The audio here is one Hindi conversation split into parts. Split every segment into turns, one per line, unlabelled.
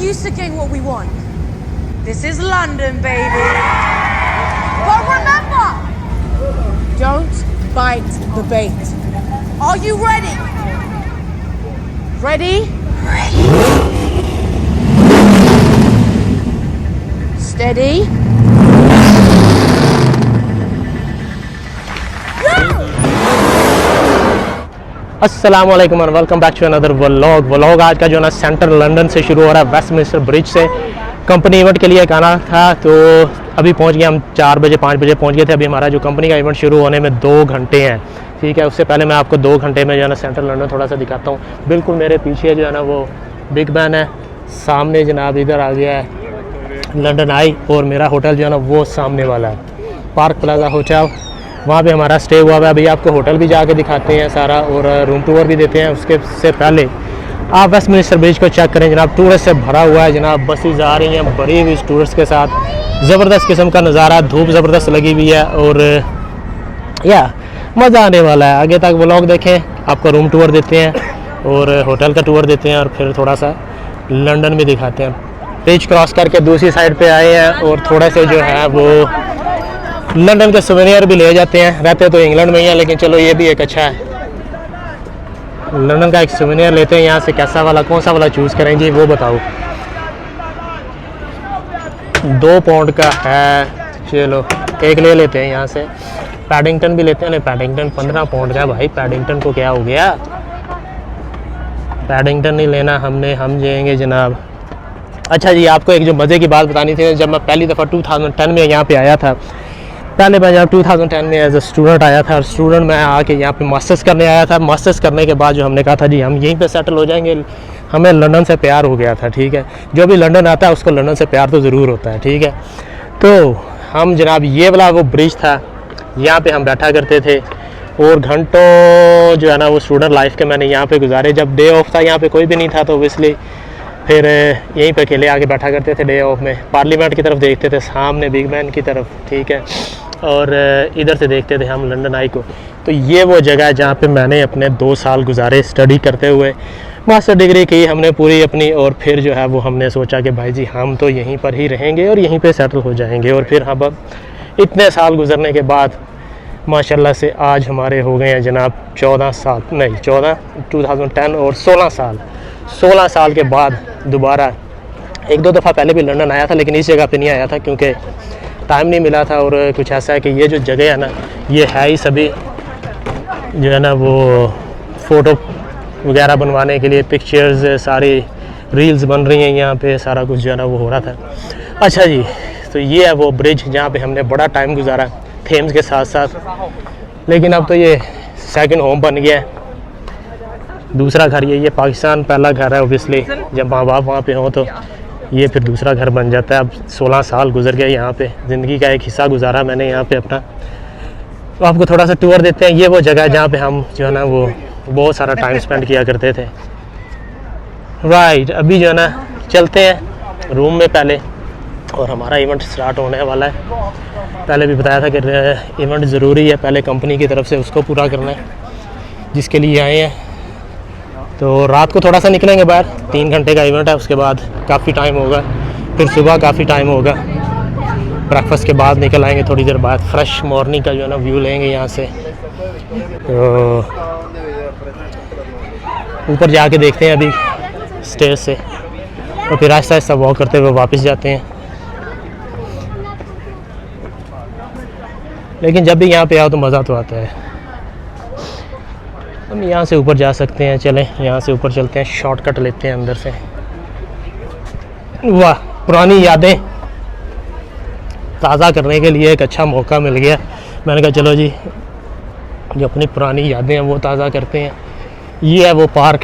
used to getting what we want. This is London, baby. But remember, don't bite the bait. Are you ready? Ready? Ready. Steady.
अस्सलाम वालेकुम और welcome back to another vlog. आज का जो ना सेंट्रल लंदन से शुरू हो रहा है, वेस्टमिंस्टर ब्रिज से। कंपनी इवेंट के लिए एक आना था, तो अभी पहुंच गए हम 4 बजे 5 बजे पहुंच गए थे। अभी हमारा जो कंपनी का इवेंट शुरू होने में 2 घंटे हैं, ठीक है। उससे पहले मैं आपको 2 घंटे में जो है ना सेंट्रल लंदन थोड़ा सा दिखाता हूँ। बिल्कुल मेरे पीछे जो है ना वो बिग बैन है, सामने जनाब इधर आ गया है लंदन आई, और मेरा होटल जो है ना वो सामने वाला है, पार्क प्लाजा होटल। वहाँ पे हमारा स्टे हुआ है। अभी आपको होटल भी जाके दिखाते हैं सारा, और रूम टूर भी देते हैं। उसके से पहले आप वेस्टमिंस्टर ब्रिज को चेक करें जनाब, टूरिस्ट से भरा हुआ है जनाब। बसेज आ रही हैं भरी हुई टूरिस्ट के साथ, ज़बरदस्त किस्म का नज़ारा, धूप ज़बरदस्त लगी हुई है, और या मज़ा आने वाला है। आगे तक व्लॉग देखें, आपको रूम टूर देते हैं और होटल का टूर देते हैं, और फिर थोड़ा सा लंदन भी दिखाते हैं। ब्रिज क्रॉस करके दूसरी साइड पर आए हैं, और थोड़ा से जो है वो लंदन के सुवेनियर भी ले जाते हैं। रहते तो इंग्लैंड में ही है, लेकिन चलो ये भी एक अच्छा है, लंदन का एक सुवेनियर लेते हैं यहाँ से। कैसा वाला, कौन सा वाला चूज़ करें जी वो बताओ। 2 पाउंड का है, चलो एक ले लेते हैं यहाँ से। पैडिंगटन भी लेते हैं। नहीं, पैडिंगटन 15 पाउंड का है भाई। पैडिंगटन को क्या हो गया, पैडिंगटन नहीं लेना हमने, हम जाएंगे जनाब। अच्छा जी, आपको एक जो मज़े की बात बतानी थी। जब मैं पहली दफ़ा 2010 में यहाँ पे आया था, पहले मैं जब 2010 में एज ए स्टूडेंट आया था, और स्टूडेंट मैं आके यहाँ पे मास्टर्स करने आया था। मास्टर्स करने के बाद जो हमने कहा था जी हम यहीं पे सेटल हो जाएंगे। हमें लंदन से प्यार हो गया था, ठीक है। जो भी लंदन आता है उसको लंदन से प्यार तो ज़रूर होता है, ठीक है। तो हम जनाब ये वाला वो ब्रिज था, यहाँ पे हम बैठा करते थे, और घंटों जो है ना वो स्टूडेंट लाइफ के मैंने यहाँ पे गुजारे। जब डे ऑफ था, यहाँ पे कोई भी नहीं था, तो ओबियसली फिर यहीं पे अकेले आके बैठा करते थे डे ऑफ में। पार्लियामेंट की तरफ देखते थे, सामने बिग बैन की तरफ, ठीक है, और इधर से देखते थे हम लंदन आई को। तो ये वो जगह है जहाँ पे मैंने अपने 2 साल गुजारे स्टडी करते हुए। मास्टर डिग्री की हमने पूरी अपनी, और फिर जो है वो हमने सोचा कि भाई जी हम तो यहीं पर ही रहेंगे और यहीं पे सेटल हो जाएंगे। और फिर हम अब इतने साल गुजरने के बाद माशाल्लाह से आज हमारे हो गए हैं जनाब 14 साल, नहीं 2010 और 16 साल के बाद दोबारा। 1-2 दफ़ा पहले भी लंदन आया था, लेकिन इस जगह पे नहीं आया था क्योंकि टाइम नहीं मिला था। और कुछ ऐसा है कि ये जो जगह है ना, ये है ही सभी जो है ना वो फ़ोटो वगैरह बनवाने के लिए, पिक्चर्स, सारी रील्स बन रही हैं यहाँ पे, सारा कुछ जो है ना वो हो रहा था। अच्छा जी, तो ये है वो ब्रिज जहाँ पे हमने बड़ा टाइम गुजारा थेम्स के साथ साथ। लेकिन अब तो ये सेकंड होम बन गया है, दूसरा घर ये पाकिस्तान पहला घर है ओबियसली। जब माँ बाप वहाँ पे हों तो ये फिर दूसरा घर बन जाता है। अब 16 साल गुजर गए यहाँ पे, ज़िंदगी का एक हिस्सा गुजारा मैंने यहाँ पे अपना। तो आपको थोड़ा सा टूर देते हैं। ये वो जगह है जहाँ पे हम जो है ना वो बहुत सारा टाइम स्पेंड किया करते थे। राइट, अभी जो है ना चलते हैं रूम में पहले, और हमारा इवेंट स्टार्ट होने वाला है। पहले भी बताया था कि इवेंट ज़रूरी है, पहले कंपनी की तरफ से उसको पूरा करना है जिसके लिए आए हैं। तो रात को थोड़ा सा निकलेंगे बाहर, 3 घंटे का इवेंट है, उसके बाद काफ़ी टाइम होगा, फिर सुबह काफ़ी टाइम होगा। ब्रेकफास्ट के बाद निकल आएंगे थोड़ी देर बाद, फ्रेश मॉर्निंग का जो है ना व्यू लेंगे यहाँ से। तो ऊपर जाके देखते हैं अभी स्टेज से, और फिर आहिस्ता आहिस्ता वॉक करते हुए वापस जाते हैं। लेकिन जब भी यहाँ पे आओ तो मज़ा तो आता है। हम यहाँ से ऊपर जा सकते हैं, चलें यहाँ से ऊपर चलते हैं, शॉर्टकट लेते हैं अंदर से। वाह, पुरानी यादें ताज़ा करने के लिए एक अच्छा मौका मिल गया। मैंने कहा चलो जी जो अपनी पुरानी यादें हैं वो ताज़ा करते हैं। ये है वो पार्क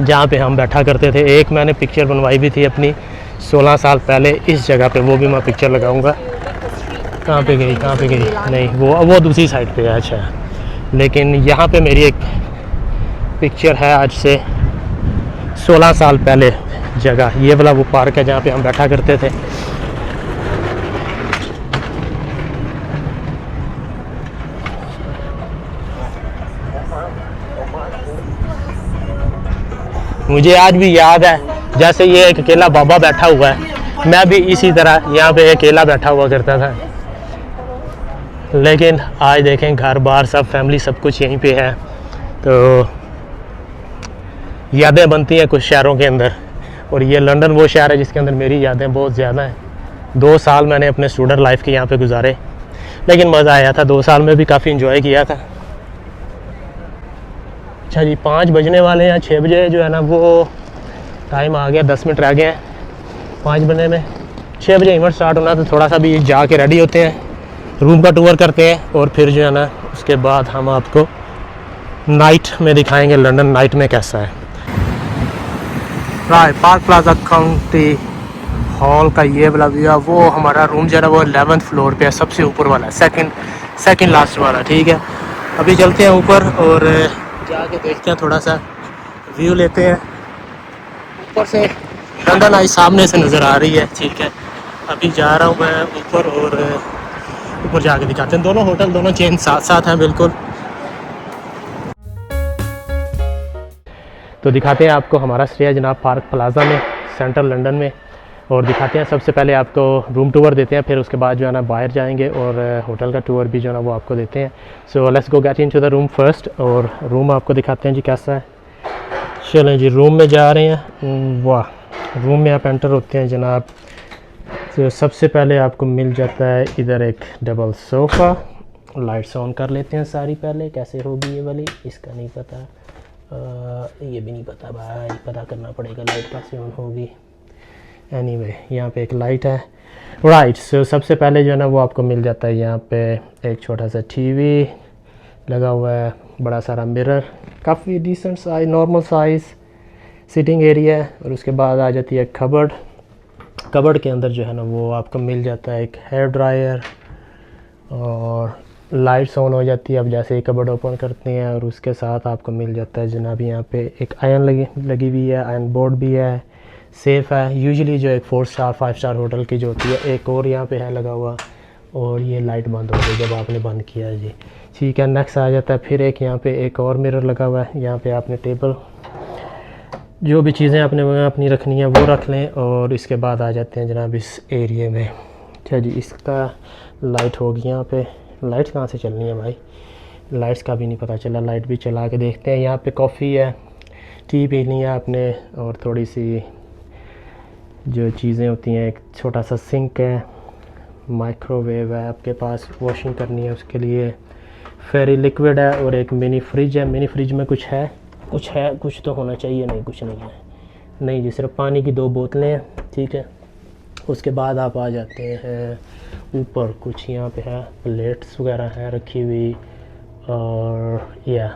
जहाँ पे हम बैठा करते थे। एक मैंने पिक्चर बनवाई भी थी अपनी 16 साल पहले इस जगह पे, वो भी मैं पिक्चर लगाऊंगा। कहाँ पे गई, नहीं वो दूसरी साइड पे है। अच्छा, लेकिन यहाँ पे मेरी एक पिक्चर है आज से 16 साल पहले जगह। ये वाला वो पार्क है जहाँ पे हम बैठा करते थे। मुझे आज भी याद है जैसे ये एक अकेला बाबा बैठा हुआ है, मैं भी इसी तरह यहाँ पे अकेला बैठा हुआ करता था। लेकिन आज देखें घर बार सब फैमिली सब कुछ यहीं पे है, तो यादें बनती हैं कुछ शहरों के अंदर। और ये लंदन वो शहर है जिसके अंदर मेरी यादें बहुत ज़्यादा हैं। 2 साल मैंने अपने स्टूडेंट लाइफ के यहाँ पे गुजारे, लेकिन मज़ा आया था। 2 साल में भी काफ़ी इंजॉय किया था। अच्छा जी, 5 बजने वाले हैं। 6 बजे जो है ना वो टाइम आ गया, 10 मिनट रह गए हैं 5 बजने में। 6 बजे इवेंट स्टार्ट होना, तो थोड़ा सा भी जाके रेडी होते हैं, रूम का टूर करते हैं, और फिर जो है ना उसके बाद हम आपको नाइट में दिखाएंगे लंदन नाइट में कैसा है। Right, park plaza county hall का ये वाला व्यू है। वो हमारा रूम जो है ना वो 11th फ्लोर पे है, सबसे ऊपर वाला है, सेकंड लास्ट वाला। ठीक है, अभी चलते हैं ऊपर और जाके देखते हैं, थोड़ा सा व्यू लेते हैं। ऊपर से लंदन आई सामने से नज़र आ रही है। ठीक है, अभी जा रहा हूँ मैं ऊपर, और ऊपर जाके दिखाते हैं। दोनों होटल, दोनों चेन साथ साथ हैं बिल्कुल। तो दिखाते हैं आपको हमारा स्टे है जनाब पार्क प्लाजा में, सेंट्रल लंदन में, और दिखाते हैं। सबसे पहले आपको रूम टूर देते हैं, फिर उसके बाद जो है ना बाहर जाएंगे और होटल का टूर भी जो है ना वो आपको देते हैं। So let's go get into the room first, और रूम आपको दिखाते हैं जी कैसा है। चलें जी, रूम में जा रहे हैं। वाह, रूम में आप एंटर होते हैं जनाब, तो सबसे पहले आपको मिल जाता है इधर एक डबल सोफ़ा। लाइट्स ऑन कर लेते हैं सारी, पहले कैसे होगी ये वाली इसका नहीं पता, ये भी नहीं पता भाई, पता करना पड़ेगा लाइट कैसे ऑन होगी। एनीवे, यहाँ पे एक लाइट है। राइट, सो सबसे पहले जो है ना वो आपको मिल जाता है यहाँ पे एक छोटा सा टीवी लगा हुआ है, बड़ा सारा मिरर, काफ़ी decent size, normal size sitting area है। और उसके बाद आ जाती है कबर्ड के अंदर जो है ना वो आपको मिल जाता है एक हेयर ड्रायर, और लाइट्स ऑन हो जाती है अब जैसे ही कबर्ड ओपन करते हैं। और उसके साथ आपको मिल जाता है जनाब यहाँ पे एक आयरन लगी हुई है, आयरन बोर्ड भी है, सेफ़ है। यूजुअली जो एक 4 स्टार 5 स्टार होटल की जो होती है, एक और यहाँ पे है लगा हुआ, और ये लाइट बंद हो गई जब आपने बंद किया जी। ठीक है, नेक्स्ट आ जाता है फिर एक यहाँ पे एक और मिरर लगा हुआ है। यहाँ पे आपने टेबल, जो भी चीज़ें आपने अपनी रखनी है वो रख लें। और इसके बाद आ जाते हैं जनाब इस एरिए में। अच्छा जी, इसका लाइट होगी यहाँ पे। लाइट्स कहाँ से चलनी है भाई, लाइट्स का भी नहीं पता चला। लाइट भी चला के देखते हैं। यहाँ पे कॉफ़ी है, टी पीनी है आपने, और थोड़ी सी जो चीज़ें होती हैं, एक छोटा सा सिंक है, माइक्रोवेव है आपके पास, वॉशिंग करनी है उसके लिए, फेरी लिक्विड है, और एक मिनी फ्रिज है। मिनी फ्रिज में कुछ है, कुछ तो होना चाहिए। नहीं, कुछ नहीं है, नहीं जी, सिर्फ पानी की 2 बोतलें हैं। ठीक है, उसके बाद आप आ जाते हैं ऊपर, कुछ यहाँ पे है, प्लेट्स वगैरह है रखी हुई, और या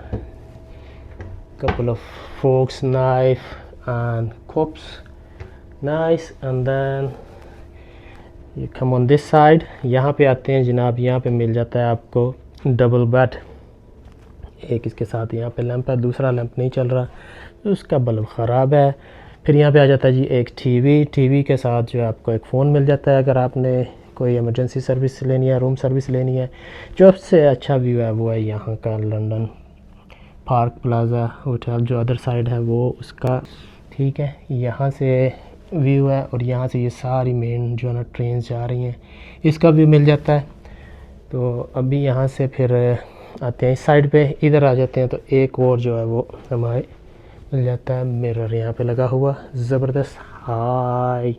couple of forks, knife and cups, nice. And then ये कम ऑन दिस साइड। यहाँ पे आते हैं जनाब, यहाँ पे मिल जाता है आपको डबल बेड। एक इसके साथ यहाँ पे लैंप है, दूसरा लैंप नहीं चल रहा, उसका बल्ब ख़राब है। फिर यहाँ पे आ जाता है जी एक टीवी के साथ जो है आपको एक फ़ोन मिल जाता है अगर आपने कोई इमरजेंसी सर्विस लेनी है, रूम सर्विस लेनी है। जो सबसे अच्छा व्यू है वो है यहाँ का लंदन पार्क प्लाजा होटल, जो अदर साइड है वो उसका। ठीक है, यहाँ से व्यू है, और यहाँ से ये सारी मेन जो है ना ट्रेन जा रही हैं, इसका व्यू मिल जाता है। तो अभी यहाँ से फिर आते हैं इस साइड पे, इधर आ जाते हैं, तो एक और जो है वो हमारे मिल जाता है मिरर यहाँ पे लगा हुआ, ज़बरदस्त। हाय,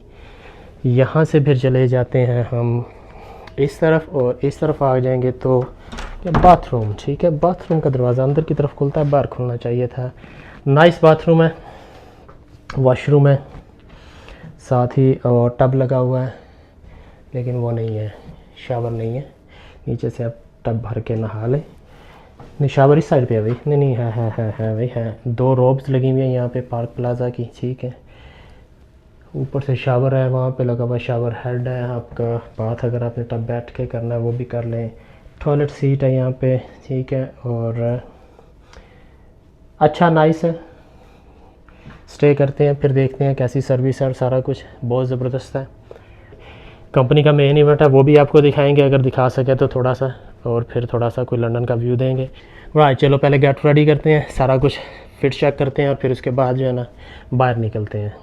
यहाँ से फिर चले जाते हैं हम इस तरफ, और इस तरफ आ जाएंगे तो बाथरूम। ठीक है, बाथरूम का दरवाज़ा अंदर की तरफ खुलता है, बाहर खुलना चाहिए था। नाइस बाथरूम है, वॉशरूम है साथ ही, और टब लगा हुआ है, लेकिन वो नहीं है, शावर नहीं है। नीचे से आप टब भर के नहा लें। नहीं, शावर इस साइड पे है भाई, नहीं है भाई, है। 2 रोब्स लगी हुई हैं यहाँ पे पार्क प्लाजा की। ठीक है, ऊपर से शावर है, वहाँ पे लगा हुआ शावर हेड है आपका। बात अगर आपने टब बैठ के करना है वो भी कर लें। टॉयलेट सीट है यहाँ पे। ठीक है, और अच्छा नाइस है। स्टे करते हैं, फिर देखते हैं कैसी सर्विस है, और सारा कुछ बहुत ज़बरदस्त है। कंपनी का मेन इवेंट है, वो भी आपको दिखाएंगे अगर दिखा सके तो थोड़ा सा, और फिर थोड़ा सा कोई लंदन का व्यू देंगे। राइट, चलो पहले गेट रेडी करते हैं, सारा कुछ फिट चेक करते हैं, और फिर उसके बाद जो है ना बाहर निकलते हैं।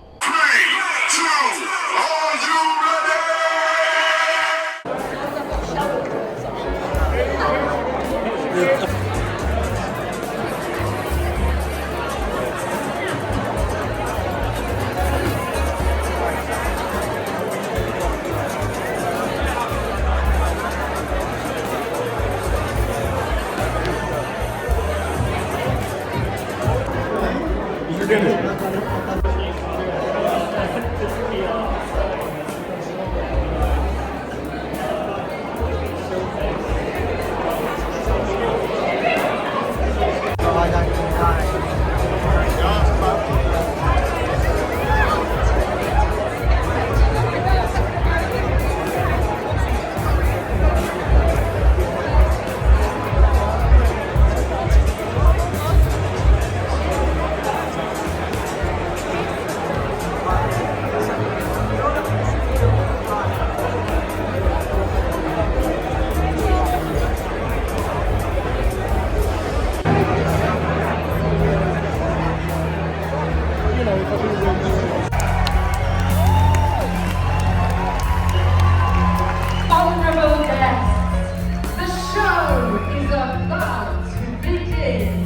Honorable guests, the show is about to begin.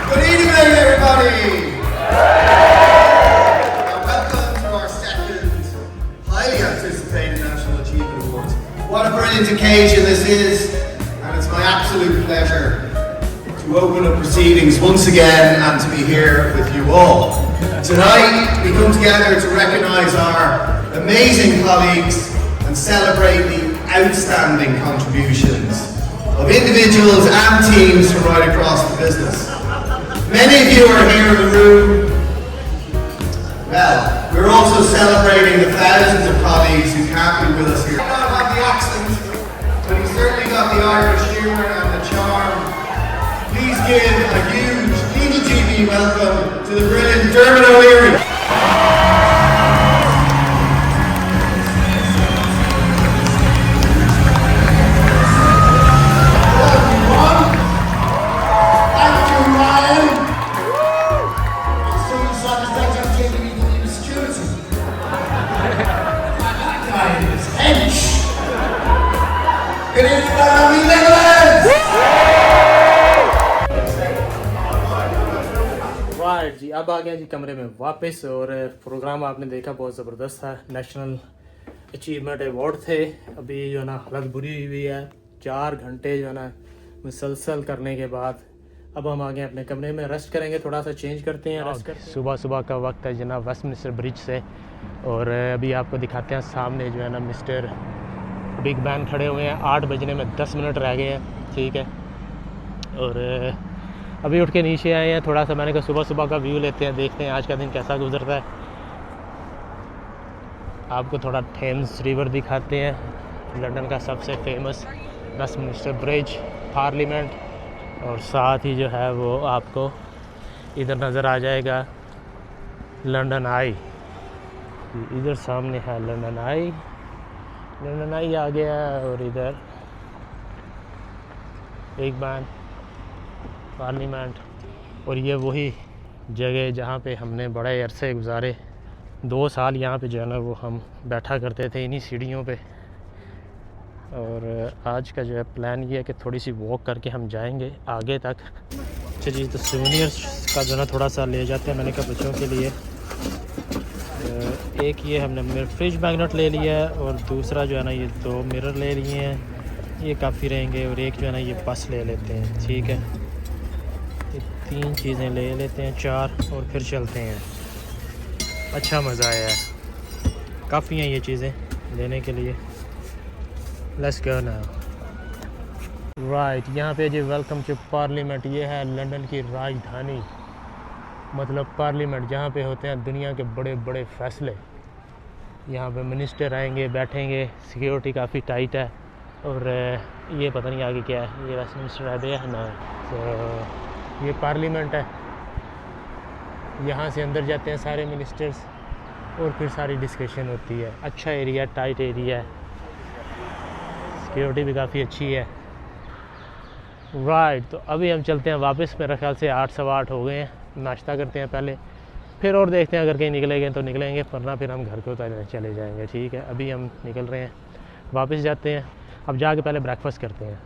Good evening, everybody! And welcome to our second highly anticipated National Achievement Awards. What a brilliant occasion this is, and it's my absolute pleasure to open up proceedings once again and to be here with you all. Tonight, we come together to recognise our amazing colleagues and celebrate the outstanding contributions of individuals and teams from right across the business. Many of you are here in the room. Well, we're also celebrating the thousands of colleagues who can't be with us here. He might not have the accent, but he's certainly got the Irish humour and the charm. Please give a huge Eagle TV welcome to the brilliant Dermot O'Leary.
Right जी, अब आ गया जी कमरे में वापस। और प्रोग्राम आपने देखा, बहुत ज़बरदस्त था। नेशनल अचीवमेंट अवार्ड थे। अभी जो है ना हालत बुरी हुई है, 4 घंटे जो है ना मुसलसल करने के बाद अब हम आ गए अपने कमरे में, रेस्ट करेंगे, थोड़ा सा चेंज करते हैं, रेस्ट करते हैं। सुबह सुबह का वक्त है जनाब वेस्टमिनिस्टर ब्रिज से, और अभी आपको दिखाते हैं सामने जो है ना मिस्टर बिग बैन खड़े हुए हैं। 8 बजने में 10 मिनट रह गए हैं, ठीक है। और अभी उठ के नीचे आए हैं, थोड़ा सा मैंने कहा सुबह सुबह का व्यू लेते हैं, देखते हैं आज का दिन कैसा गुजरता है। आपको थोड़ा थेम्स रिवर दिखाते हैं, लंदन का सबसे फेमस वेस्टमिनिस्टर ब्रिज, पार्लियामेंट, और साथ ही जो है वो आपको इधर नज़र आ जाएगा लंदन आई। इधर सामने है लंदन आई, लंदन आई आ गया, और इधर बिग बैन, पार्लियामेंट। और ये वही जगह जहाँ पे हमने बड़े अरसे गुजारे, 2 साल यहाँ पे जो है ना वो हम बैठा करते थे इन्हीं सीढ़ियों पे। और आज का जो है प्लान ये है कि थोड़ी सी वॉक करके हम जाएंगे आगे तक। अच्छा जी, तो सोवेनियर्स का जो है थोड़ा सा ले जाते हैं, मैंने कहा बच्चों के लिए। एक ये हमने फ्रिज मैग्नेट ले लिया है, और दूसरा जो है ना ये 2 मिरर ले लिए हैं। ये काफ़ी रहेंगे और एक जो है ना ये बस ले लेते हैं, ठीक है। ये 3 चीज़ें ले लेते हैं, 4, और फिर चलते हैं। अच्छा मज़ा आया है, काफ़ी हैं ये चीज़ें लेने के लिए। Let's go now. राइट, यहाँ पे जी वेलकम टू पार्लियामेंट। ये है लंदन की राजधानी, मतलब पार्लियामेंट जहाँ पे होते हैं दुनिया के बड़े बड़े फ़ैसले। यहाँ पे मिनिस्टर आएंगे, बैठेंगे, सिक्योरिटी काफ़ी टाइट है। और ये पता नहीं आगे क्या है, ये वेस्टमिंस्टर है या ना। तो ये पार्लियामेंट है, यहाँ से अंदर जाते हैं सारे मिनिस्टर्स और फिर सारी डिस्कशन होती है। अच्छा एरिया, टाइट एरिया है, सिक्योरिटी भी काफ़ी अच्छी है। राइट, तो अभी हम चलते हैं वापस। मेरा ख्याल से 8 सवा 8 हो गए हैं। नाश्ता करते हैं पहले, फिर और देखते हैं अगर कहीं निकलेंगे तो निकलेंगे, वरना फिर हम घर को चले जाएंगे, ठीक है। अभी हम निकल रहे हैं, वापस जाते हैं। अब जाके पहले ब्रेकफास्ट करते हैं।